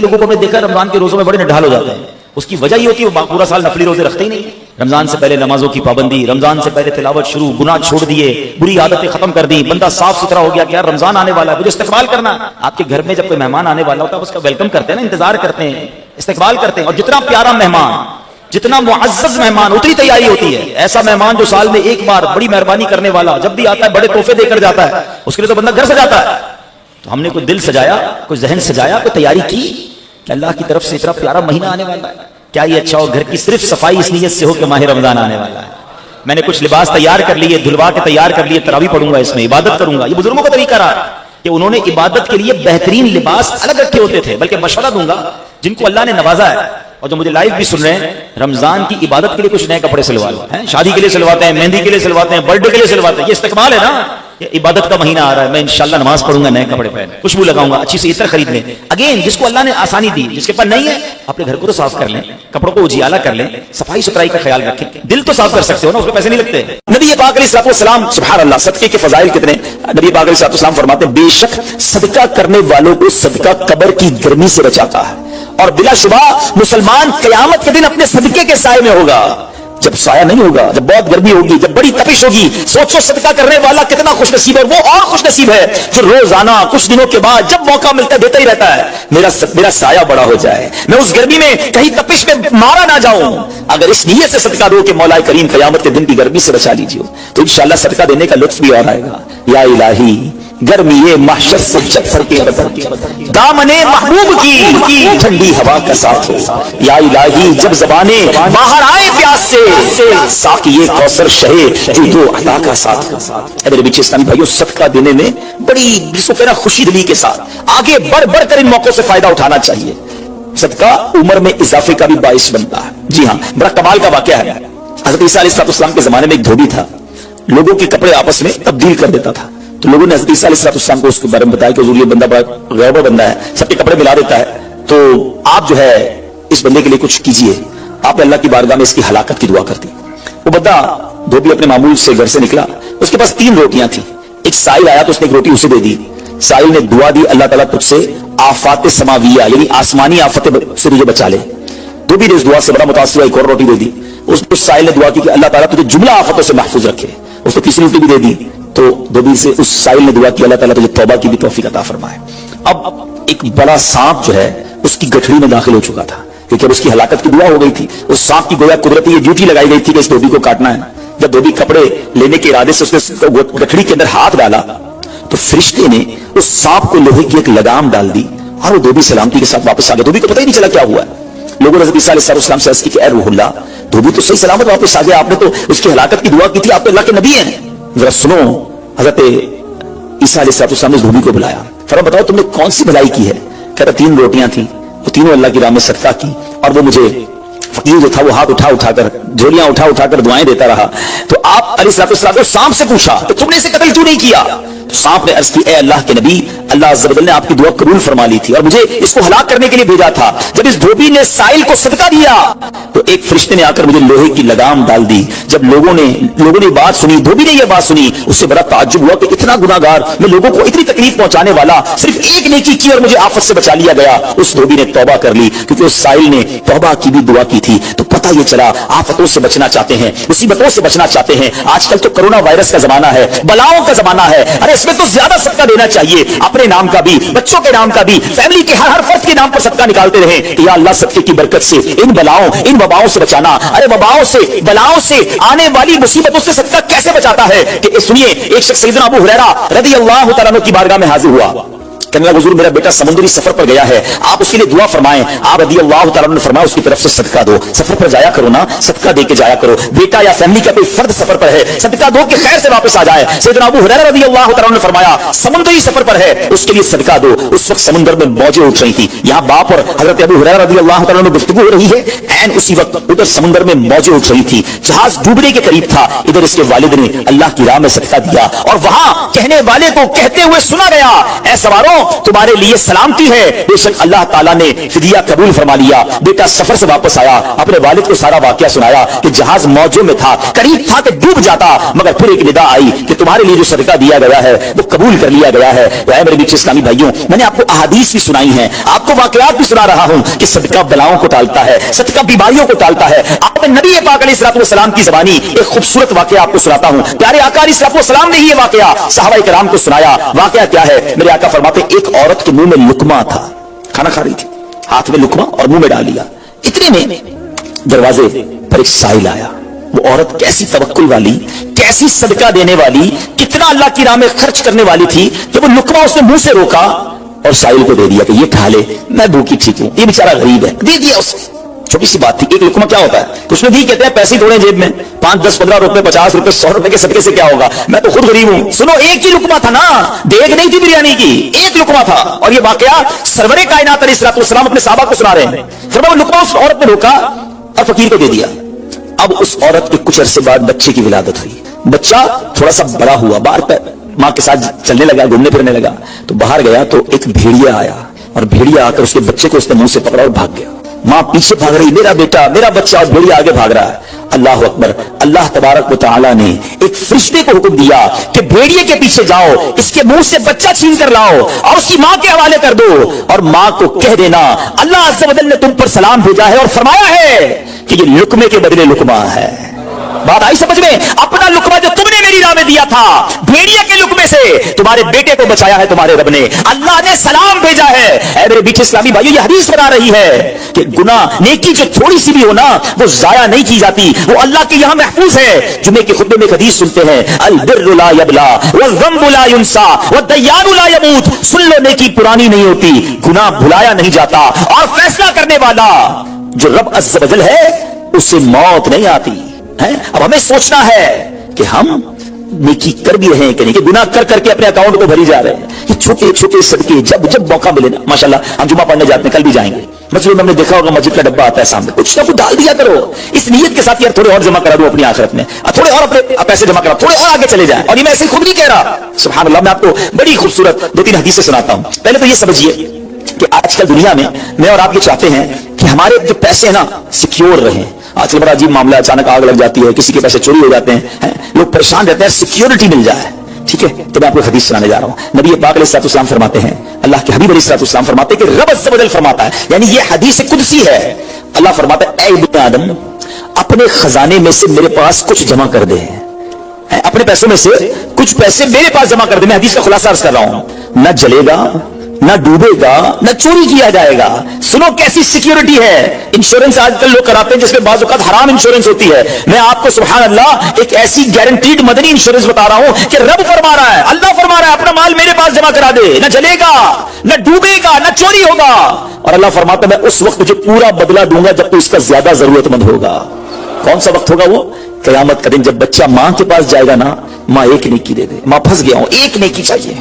لوگوں کو ہم نے دیکھا رمضان کے روزوں میں بڑے نڈھال ہو جاتے ہیں. اس کی وجہ یہ ہوتی ہے وہ پورا سال نفلی روزے رکھتے ہی نہیں. رمضان سے پہلے نمازوں کی پابندی، رمضان سے پہلے تلاوت شروع، گناہ چھوڑ دیے، بری عادتیں ختم کر دی، بندہ صاف ستھرا ہو گیا کہ یار رمضان آنے والا ہے مجھے استقبال کرنا. آپ کے گھر میں جب کوئی مہمان آنے والا ہوتا ہے اس کا ویلکم کرتے ہیں نا، انتظار کرتے ہیں، استقبال کرتے ہیں. اور جتنا پیارا مہمان، جتنا معزز مہمان اتنی تیاری ہوتی ہے. ایسا مہمان جو سال میں ایک بار بڑی مہربانی کرنے والا جب بھی آتا ہے بڑے تحفے دے کر جاتا ہے، اس کے لیے تو بندہ گھر سجاتا ہے. تو ہم نے کوئی دل سجایا، کوئی ذہن سجایا، کوئی تیاری کی کہ اللہ کی طرف سے اتنا پیارا مہینہ آنے والا ہے. کیا یہ اچھا ہو گھر کی صرف صفائی اس نیت سے ہو کہ ماہ رمضان آنے والا ہے. میں نے کچھ لباس تیار کر لیے، دھلوا کے تیار کر لیے، تراویح پڑھوں گا، اس میں عبادت کروں گا. یہ بزرگوں کا طریقہ رہا کہ انہوں نے عبادت کے لیے بہترین لباس الگ رکھے ہوتے تھے. بلکہ مشورہ دوں گا جن کو اللہ نے نوازا ہے اور جو مجھے لائیو بھی سن رہے ہیں، رمضان کی عبادت کے لیے کچھ نئے کپڑے سلوا لو. شادی کے لیے سلواتے ہیں، مہندی کے لیے سلواتے ہیں، برتھ ڈے کے لیے سلواتے ہیں. یہ استقبال ہے نا، یہ عبادت کا مہینہ آ رہا ہے، میں انشاءاللہ نماز پڑھوں گا، نئے کپڑے پہن، خوشبو لگاؤں گا، اچھی سی عطر خرید لیں. اگین جس کو اللہ نے آسانی دی، جس کے پاس نہیں ہے اپنے گھر کو تو صاف کر لیں، کپڑوں کو اجیالہ کر لیں، صفائی ستھرائی کا خیال رکھیں. دل تو صاف کر سکتے ہو نا، اس میں پیسے نہیں لگتے. نبی پاک علیہ الصلوۃ والسلام، سبحان اللہ، صدقے کے فضائل کتنے. نبی پاک علیہ الصلوۃ والسلام فرماتے ہیں بے شک صدقہ کرنے والوں کو صدقہ قبر کی گرمی سے بچاتا ہے، اور بلا شبہ مسلمان قیامت کے دن اپنے صدقے کے سائے میں ہوگا. جب سایہ نہیں ہوگا، جب بہت گرمی ہوگی، جب بڑی تپش ہوگی، سوچو صدقہ کرنے والا کتنا خوش نصیب ہے. اور وہ اور خوش نصیب ہے جو روزانہ کچھ دنوں کے بعد جب موقع ملتا ہے دیتا ہی رہتا ہے. میرا سایہ بڑا ہو جائے، میں اس گرمی میں کہیں تپش میں مارا نہ جاؤں. اگر اس نیت سے صدقہ دو کہ مولا کریم قیامت کے دن کی گرمی سے بچا لیجیے، تو انشاءاللہ صدقہ دینے کا لطف بھی اور آئے گا. یا الہی گرمی محشر سے چپر کے دامن محبوب کی ٹھنڈی ہوا کا ساتھ ہو. یا الہی جب زبانیں باہر آئے پیاس سے ساقی کوثر شہے جود و عطا کا ساتھ ہو. اے میرے بیچ اسلامی بھائیو، صدقہ دینے میں بڑی جس کو کہنا خوشی دلی کے ساتھ آگے بڑھ بڑھ کر ان موقعوں سے فائدہ اٹھانا چاہیے. صدقہ عمر میں اضافے کا بھی باعث بنتا ہے. جی ہاں، بڑا کمال کا واقعہ ہے. حضرت عیسیٰ علیہ السلام کے زمانے میں ایک دھوبی تھا، لوگوں کے کپڑے آپس میں تبدیل کر دیتا تھا. تو لوگوں نے حضرت عیسیٰ علیہ السلام کو اس کے بارے میں بتایا کہ حضور یہ بندہ بڑا غیبہ بندہ ہے، سب کے کپڑے ملا دیتا ہے، تو آپ جو ہے اس بندے کے لیے کچھ کیجئے. آپ نے اللہ کی بارگاہ میں اس کی ہلاکت کی دعا کر دی. وہ بندہ دھوبی اپنے معمول سے گھر سے نکلا، اس کے پاس 3 روٹیاں تھیں. ایک سائل آیا تو اس نے ایک روٹی اسے دے دی. سائل نے دعا دی اللہ تعالیٰ تجھ سے آفات سماویہ یعنی آسمانی آفت سے تجھے بچا لے. دھوبی نے اس دعا سے بڑا متاثر ہوا، ایک اور روٹی دے دی. اس سائل نے دعا کی کہ اللہ تعالیٰ تجھے جملہ آفتوں سے محفوظ رکھے. اس نے تیسری روٹی بھی دے دی. تو دھوبی سے اس سائل نے دعا کی اللہ تعالیٰ تجھے توبہ کی بھی توفیق عطا فرمائے. اب ایک بڑا سانپ جو ہے اس کی گٹھڑی میں داخل ہو چکا تھا، کیونکہ اب اس کی ہلاکت کی دعا ہو گئی تھی. اس سانپ کی گویا قدرتی یہ ڈیوٹی لگائی گئی تھی کہ اس دھوبی کو کاٹنا ہے. جب دھوبی کپڑے لینے کے ارادے سے اس نے گٹھڑی کے اندر ہاتھ ڈالا تو فرشتے نے اس سانپ کو لوہے کی ایک لگام ڈال دی اور وہ دھوبی سلامتی کے ساتھ واپس آ گیا. دھوبی کو پتہ ہی نہیں چلا کیا ہوا ہے. لوگوں نے حضرت عیسیٰ علیہ السلام سے عرض کی کہ اے روح اللہ، دھوبی تو صحیح سلامت واپس آ گیا، آپ نے تو اس کی ہلاکت کی دعا کی تھی، آپ تو اللہ کے نبی ہیں. ذرا سنو. حضرت عیسیٰ علیہ السلام نے دھوبی کو بلایا، فرمایا بتاؤ تم نے کون سی بھلائی کی ہے؟ کہتا 3 روٹیاں تھیں، وہ تینوں اللہ کی راہ میں صدقہ کی، اور وہ مجھے فقیر جو تھا وہ ہاتھ اٹھا کر جھولیاں اٹھا کر دعائیں دیتا رہا. تو آپ علیہ السلام نے سانپ سے پوچھا کہ تم نے اسے قتل کیوں نہیں کیا؟ تو سانپ نے عرض کی اے اللہ کے نبی، اللہ عز و جل نے آپ کی دعا قبول فرما لی تھی اور مجھے اس کو ہلاک کرنے کے لیے بھیجا تھا. جب اس دھوبی نے سائل کو صدقہ دیا تو ایک فرشتے نے آ کر مجھے لوہے کی لگام ڈال دی. جب لوگوں نے بات سنی، دھوبی نے یہ بات سنی، اس سے بڑا تعجب ہوا کہ اتنا گناہگار میں، لوگوں کو اتنی تکلیف پہنچانے والا، صرف ایک نیکی کی اور مجھے آفت سے بچا لیا گیا. اس دھوبی نے توبہ کر لی کیونکہ اس سائل نے توبہ کی بھی دعا کی تھی. تو پتہ یہ چلا آفتوں سے بچنا چاہتے ہیں، مصیبتوں سے بچنا چاہتے ہیں. آج کل تو کرونا وائرس کا زمانہ ہے، بلاؤں کا زمانہ ہے. ارے اس میں تو زیادہ صدقہ دینا چاہیے، اپنے نام کا بھی، بچوں کے نام کا بھی، فیملی کے ہر فرد کے نام پر صدقہ نکالتے رہیں کہ یا اللہ صدقے کی برکت سے ان بلاؤں ان وباؤں سے بچانا. ارے وباؤں سے بلاؤں سے آنے والی مصیبتوں سے صدقہ کیسے بچاتا ہے کہ سنیے. ایک شخص سیدنا ابو ہریرہ رضی اللہ تعالیٰ عنہ کی بارگاہ میں حاضر ہوا، کہنے لگا حضور میرا بیٹا سمندری سفر پر گیا ہے، آپ اس کے لیے دعا فرمائیں. آپ رضی اللہ تعالیٰ عنہ نے فرمایا اس کی طرف سے صدقہ دو. سفر پر جایا کرو نا، صدقہ دے کے جایا کرو. بیٹا یا فیملی کا کوئی فرد سفر پر ہے، صدقہ دو کہ خیر سے واپس آ جائے. سیدنا ابو ہریرہ رضی اللہ تعالیٰ عنہ نے فرمایا سمندری سفر پر ہے اس کے لیے صدقہ دو. اس وقت سمندر میں موجیں اٹھ رہی تھی. یہاں باپ اور حضرت ابو ہریرہ رضی اللہ تعالیٰ عنہ گفتگو ہو رہی ہے. ऐन उसी वक्त उधर समुद्र में मौजें उठ रही थी, जहाज डूबने के करीब था। इधर इसके वालिद ने अल्लाह की राह में सदका दिया और वहां कहने वाले को कहते हुए सुना गया, ऐ सवारों तुम्हारे लिए सलामती है, बेशक अल्लाह ताला ने फिदिया कबूल फरमा लिया। बेटा सफर से वापस आया, अपने वालिद को सारा वाकया सुनाया कि जहाज मौजों में था, करीब था कि डूब जाता, मगर फिर एक निदा आई कि तुम्हारे लिए जो सदका दिया गया है वो कबूल कर लिया गया है। मेरे बीच इस्लामी भाइयों, मैंने आपको अहादीस भी सुनाई है, आपको वाकयात भी सुना रहा हूं कि सदका बलाओं को टालता है, सदका बीमारियों को टालता है। आपने नबी पाक अलैहिस्सलाम की ज़बानी एक खूबसूरत वाकया आपको सुनाता हूं। प्यारे आका अलैहिस्सलाम ने ही ये वाकया सहाबा किराम को सुनाया। वाकया क्या है? मेरे आका फरमाते, एक औरत के मुंह में लुकमा था, खाना खा रही थी, हाथ में लुकमा और मुंह में डाल लिया। इतने में दरवाजे पर एक साइल आया। वो औरत कैसी तवक्कुल वाली, कैसी सदका देने वाली, कितना अल्लाह की राह में खर्च करने वाली थी। जब वो लुकमा उसने मुंह से रोका और साइल को दे दिया कि ये खा ले, मैं भूखी ठीक हूं, ये बेचारा गरीब है, दे दिया उसे। छोटी सी बात थी, एक लुकमा क्या होता है? कुछ भी कहते हैं पैसे थोड़े जेब में, 5, 10, 15 रुपए, 50 रुपए, 100 रुपए के सदके से क्या होगा, मैं तो खुद गरीब हूं। सुनो, एक ही लुकमा था ना, देग नहीं थी बिरयानी की, एक लुकमा था। और ये वाकया सरवरे कायनात अलैहिस्सलाम अपने साहबा को सुना रहे हैं। फिर वो लुकमा उस औरत ने रोका और फकीर को दे दिया। अब उस औरत के कुछ अरसे बाद बच्चे की विलादत हुई। बच्चा थोड़ा सा बड़ा हुआ, बाहर पर मां के साथ चलने लगा, घूमने फिरने लगा। तो बाहर गया तो एक भेड़िया आया और भेड़िया आकर उसके बच्चे को उसने मुंह से पकड़ा और भाग गया। मां पीछे भाग रही, मेरा बेटा, मेरा बच्चा, और भेड़िया आगे भाग रहा है। अल्लाह अकबर। अल्लाह तबारक व तआला ने एक फरिश्ते को हुक्म दिया कि भेड़िए के पीछे जाओ, इसके मुंह से बच्चा छीन कर लाओ और उसकी मां के हवाले कर दो, और मां को कह देना अल्लाह अज़्ज़ व जल ने तुम पर सलाम भेजा है और फरमाया है कि ये लुकमे के बदले लुकमा है। बात आई समझ में? अपना लुकमा जो तुमने मेरी राह में दिया था, भेड़िया के लुकमे से तुम्हारे बेटे को बचाया है तुम्हारे रब ने, अल्लाह ने सलाम भेजा है। ऐ मेरे बीच इस्लामी भाइयों, ये हदीस बता रही है कि गुनाह, नेकी जो थोड़ी सी भी हो ना, वो जाया नहीं की जाती, वो अल्लाह के यहां महफूज है। जुमे के खुतबे में एक हदीस सुनते हैं, अल बिर्रु ला यबला वज़्ज़म्बु ला युनसा वद्दय्यानु ला यमूत। सुन लो, नेकी पुरानी नहीं होती, गुनाह भुलाया नहीं जाता, और फैसला करने वाला जो रब अज़्ज़ व जल है उससे मौत नहीं आती है। अब हमें सोचना है कि हम नेकी कर भी रहे हैं कि नहीं, कि गुनाह कर करके अपने अकाउंट को भरी जा रहे हैं। ये छोटे छोटे सदके जब जब मौका मिले ना, माशाल्लाह हम जुमा पढ़ने जाते हैं, कल भी जाएंगे। मस्जिद में हमने देखा होगा, मस्जिद का डब्बा आता है सामने, कुछ ना कुछ डाल दिया करो इस नीयत के साथ, यार थोड़े और जमा करा दो अपनी आखिरत में, थोड़े और अपने पैसे जमा करा, थोड़े और आगे चले जाए। और ये मैं ऐसे खुद नहीं कह रहा, सुभान अल्लाह। मैं आपको बड़ी खूबसूरत 2-3 हदीसें सुनाता हूं। पहले तो ये समझिए कि आजकल दुनिया में मैं और आप ये चाहते हैं कि हमारे जो पैसे हैं ना सिक्योर रहें। आजकल बड़ा अजीब मामला, अचानक आग लग जाती है, किसी के पैसे चोरी हो जाते हैं, लोग परेशान रहते हैं, सिक्योरिटी मिल जाए। ठीक है, तो मैं आपको हदीस सुनाने जा रहा हूं। नबी पाक अलैहिस्सलाम फरमाते हैं, अल्लाह के हबीब अलैहिस्सलाम फरमाते हैं कि रब अज़्ज़ व जल फरमाता है, यानी ये हदीस कुदसी है। अल्लाह फरमाता है, ऐ इब्ने आदम, अपने खजाने में से मेरे पास कुछ जमा कर दे, अपने पैसों में से कुछ पैसे मेरे पास जमा कर दे। मैं हदीस का खुलासा अर्ज कर रहा हूं। न जलेगा, न डूबेगा, न चोरी किया जाएगा। सुनो कैसी सिक्योरिटी है। इंश्योरेंस आजकल लोग कराते हैं जिसमें बाज़ औक़ात हराम इंश्योरेंस होती है। मैं आपको सुभान अल्लाह एक ऐसी गारंटीड मदनी इंश्योरेंस बता रहा हूं कि रब फरमा रहा है, अल्लाह फरमा रहा है, अपना माल मेरे पास जमा करा दे, न जलेगा, न डूबेगा, न चोरी होगा। और अल्लाह फरमाता है, मैं उस वक्त तुझे पूरा बदला दूंगा जब तू इसका ज्यादा जरूरतमंद होगा। कौन सा वक्त होगा वो? कयामत का दिन, जब बच्चा मां के पास जाएगा ना, मां एक नेकी दे दे, मां फंस गया हूं, एक नेकी चाहिए,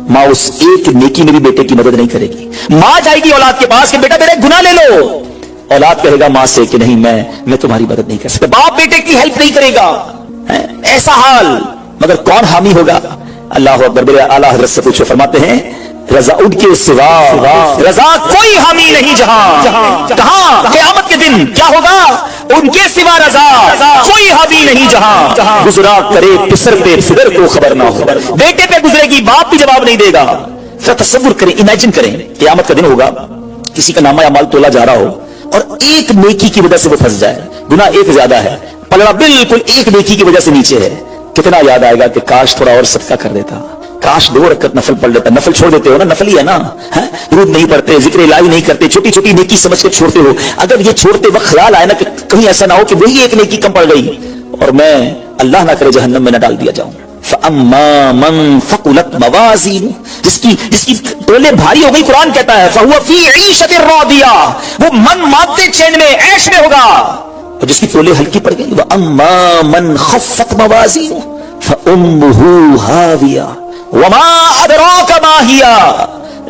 मां उस एक नेकी में भी बेटे की मदद नहीं करेगी। मां जाएगी औलाद के पास कि बेटा मेरे गुनाह ले लो, औलाद कहेगा मां से कि नहीं मैं तुम्हारी मदद नहीं कर सकता। बाप बेटे की हेल्प नहीं करेगा, ऐसा हाल। मगर कौन हामी होगा? अल्लाह अकबर। मेरे आला हज़रत से पूछो, फरमाते हैं रजा उनके सिवा रजा कोई हामी नहीं जहां। कहां? क़यामत के दिन क्या होगा? उनके सिवा रजा कोई हामी नहीं जहां। गुजरा करे पिसर पे फिगर को खबर ना हो, बेटे पे गुजरेगी, बाप भी जवाब नहीं देगा। तसव्वुर करें, इमेजिन करें, क़यामत का दिन होगा, किसी का नामा या माल तोला जा रहा हो और एक नेकी की वजह से वो फंस जाए। गुनाह एक ज्यादा है, पलड़ा बिल्कुल एक नेकी की वजह से नीचे है। कितना याद आएगा कि काश थोड़ा और सदका कर देता, काश 2 रकअत नफल पढ़ लेता। नफल छोड़ देते हो ना, नफल ही है ना, दुरूद नहीं पढ़ते, जिक्र इलाही नहीं करते, छोटी छोटी नेकी समझ के छोड़ते हो। अगर ये छोड़ते वक्त ख्याल आए ना कि कहीं ऐसा ना हो कि वही एक नेकी कम पड़ गई और मैं अल्लाह ना करे जहन्नम में न डाल दिया जाऊं। फअम्मा मन फकुलत मवाज़ीनु, जिसकी तोले भारी हो गई, कुरान कहता है फहुवा फी ईशतिर रादिया, वो मन मादे चैन में, ऐश में होगा। और जिसकी तोले हल्की पड़ गई, व अम्मा मन खफ़्फ़त मवाज़ीनु फउम्मुहु हाविया वमा अदराका मा हिया,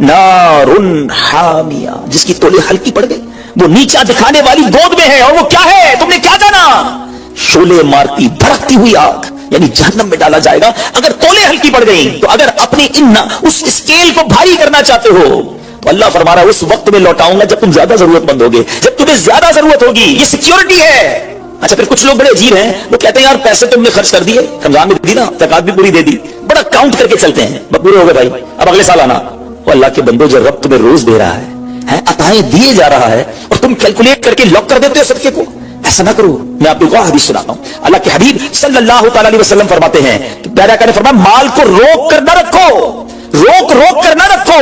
नारुन हामिया, जिसकी तोले हल्की पड़ गई, वो नीचा दिखाने वाली गोद में है। और वो क्या है, तुमने क्या जाना? शोले मारती भड़कती हुई आग, यानी जहन्नम में डाला जाएगा अगर तोले हल्की पड़ गई। तो अगर अपनी इन उस स्केल को भारी करना चाहते हो तो अल्लाह फरमा रहा है उस वक्त में लौटाऊंगा जब तुम ज्यादा जरूरतमंद होगे, जब तुम्हें ज्यादा जरूरत होगी। ये सिक्योरिटी है। अच्छा, फिर कुछ लोग बड़े अजीब हैं, वो कहते हैं यार पैसे तुमने खर्च कर दिए, रमजान में दी ना, ज़कात भी पूरी दे दी, बड़ा काउंट करके चलते हैं, पूरे हो गए भाई, अब अगले साल आना। वो अल्लाह के बंदो, जो रब तुम्हें रोज दे रहा है, अताएं दिए जा रहा है, और तुम कैलकुलेट करके लॉक कर देते हो सदके को। ऐसा ना करो। मैं आपको एक हदीस सुनाता हूं। अल्लाह के हबीब सल्लल्लाहु तआला अलैहि वसल्लम फरमाते हैं, प्यारा कहने फरमाया, माल को रोक कर ना रखो, रोक कर ना रखो,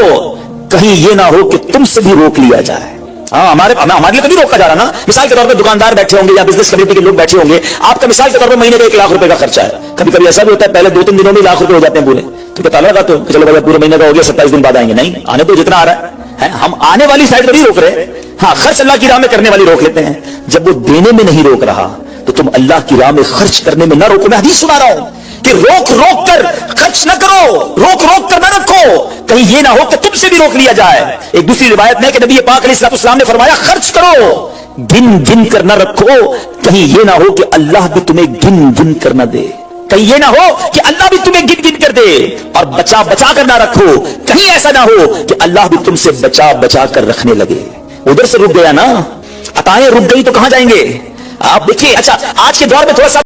कहीं ये ना हो कि तुमसे भी रोक लिया जाए। हमारे लिए तो नहीं रोका जा रहा ना। मिसाल के तौर पर दुकानदार बैठे होंगे या बिजनेस कम्युनिटी के लोग बैठे होंगे, आपका मिसाल के तौर पर महीने का 1 लाख रुपए का खर्चा है। कभी कभी ऐसा भी होता है पहले 2-3 दिनों में लाख रुपए हो जाते हैं पूरे, तो पता लगाते हो चलो भाई पूरे महीने का हो गया, 27 दिन बाद आएंगे। नहीं, आने तो जितना आ रहा है, हम आने वाली साइड पर नहीं रोक रहे। हाँ, खर्च अल्लाह की राह में करने वाली रोक लेते हैं। जब वो देने में नहीं रोक रहा तो तुम अल्लाह की राह में खर्च करने में ना रोको। मैं हदीस सुना रहा हूं कि रोक कर खर्च ना करो, रोक कर ना रखो, कहीं ये ना हो कि तुमसे भी रोक लिया जाए। एक दूसरी रिवायत में कि नबी पाक अलैहिस्सलाम ने फरमाया, खर्च करो, गिन कर ना रखो, कहीं ये ना हो कि अल्लाह भी तुम्हें गिन कर ना दे, कहीं ये ना हो कि अल्लाह भी तुम्हें गिन कर दे। और बचा कर ना रखो, कहीं ऐसा ना हो कि अल्लाह भी तुमसे बचा कर रखने लगे। उधर से रुक गया ना, अताएं रुक गई तो कहां जाएंगे आप? देखिए, अच्छा आज के दौर में थोड़ा सा